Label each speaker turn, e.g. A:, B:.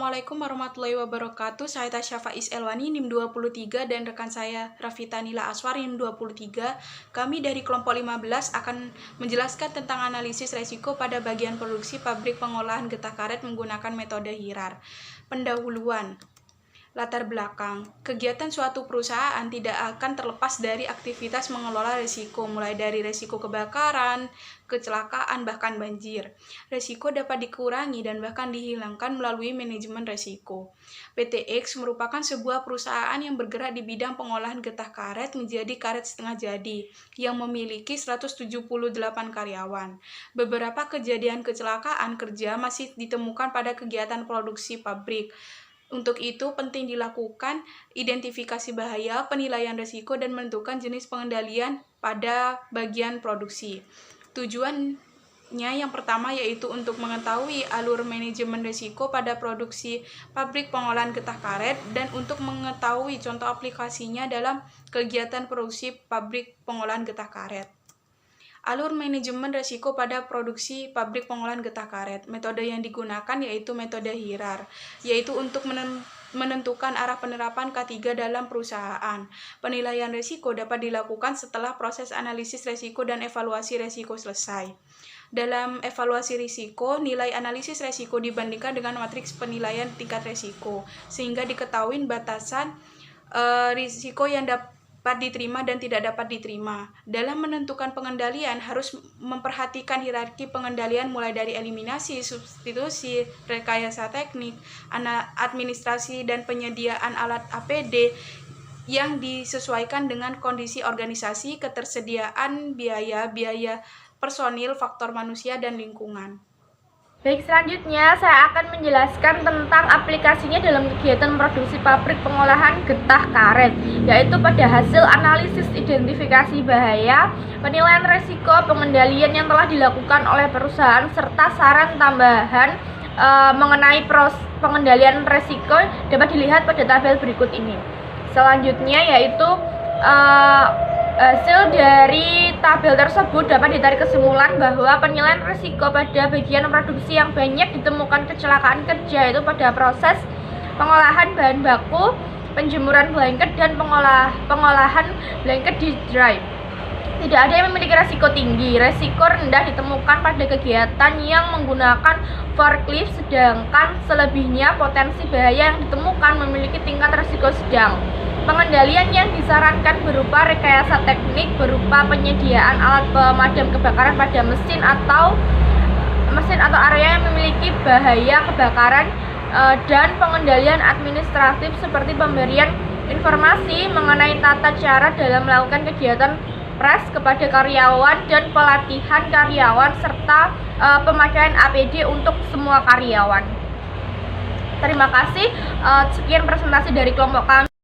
A: Assalamualaikum warahmatullahi wabarakatuh. Saya Tasya Faiz Elwani, NIM 23, dan rekan saya Rafita Nila Aswar, NIM 23. Kami dari kelompok 15 akan menjelaskan tentang analisis resiko pada bagian produksi pabrik pengolahan getah karet menggunakan metode HIRAR. Pendahuluan. Latar belakang, kegiatan suatu perusahaan tidak akan terlepas dari aktivitas mengelola risiko, mulai dari risiko kebakaran, kecelakaan, bahkan banjir. Risiko dapat dikurangi dan bahkan dihilangkan melalui manajemen risiko. PT X merupakan sebuah perusahaan yang bergerak di bidang pengolahan getah karet menjadi karet setengah jadi, yang memiliki 178 karyawan. Beberapa kejadian kecelakaan kerja masih ditemukan pada kegiatan produksi pabrik. Untuk itu, penting dilakukan identifikasi bahaya, penilaian risiko, dan menentukan jenis pengendalian pada bagian produksi. Tujuannya yang pertama yaitu untuk mengetahui alur manajemen risiko pada produksi pabrik pengolahan getah karet dan untuk mengetahui contoh aplikasinya dalam kegiatan produksi pabrik pengolahan getah karet. Alur manajemen risiko pada produksi pabrik pengolahan getah karet. Metode yang digunakan yaitu metode HIRAR, yaitu untuk menentukan arah penerapan K3 dalam perusahaan. Penilaian risiko dapat dilakukan setelah proses analisis risiko dan evaluasi risiko selesai. Dalam evaluasi risiko, nilai analisis risiko dibandingkan dengan matriks penilaian tingkat risiko, sehingga diketahui batasan risiko yang dapat diterima dan tidak dapat diterima. Dalam menentukan pengendalian harus memperhatikan hierarki pengendalian mulai dari eliminasi, substitusi, rekayasa teknik, administrasi, dan penyediaan alat APD yang disesuaikan dengan kondisi organisasi, ketersediaan biaya personil, faktor manusia, dan lingkungan.
B: Baik, selanjutnya saya akan menjelaskan tentang aplikasinya dalam kegiatan produksi pabrik pengolahan getah karet, yaitu pada hasil analisis identifikasi bahaya, penilaian risiko, pengendalian yang telah dilakukan oleh perusahaan, serta saran tambahan mengenai pengendalian risiko dapat dilihat pada tabel berikut ini. Selanjutnya yaitu hasil dari tabel tersebut dapat ditarik kesimpulan bahwa penilaian risiko pada bagian produksi yang banyak ditemukan kecelakaan kerja itu pada proses pengolahan bahan baku, penjemuran blanket, dan pengolahan blanket di dry. Tidak ada yang memiliki risiko tinggi. Risiko rendah ditemukan pada kegiatan yang menggunakan forklift, sedangkan selebihnya potensi bahaya yang ditemukan memiliki tingkat risiko sedang. Pengendalian yang disarankan berupa rekayasa teknik berupa penyediaan alat pemadam kebakaran pada mesin atau area yang memiliki bahaya kebakaran, dan pengendalian administratif seperti pemberian informasi mengenai tata cara dalam melakukan kegiatan pres kepada karyawan dan pelatihan karyawan serta pemakaian APD untuk semua karyawan. Terima kasih. Sekian presentasi dari kelompok kami.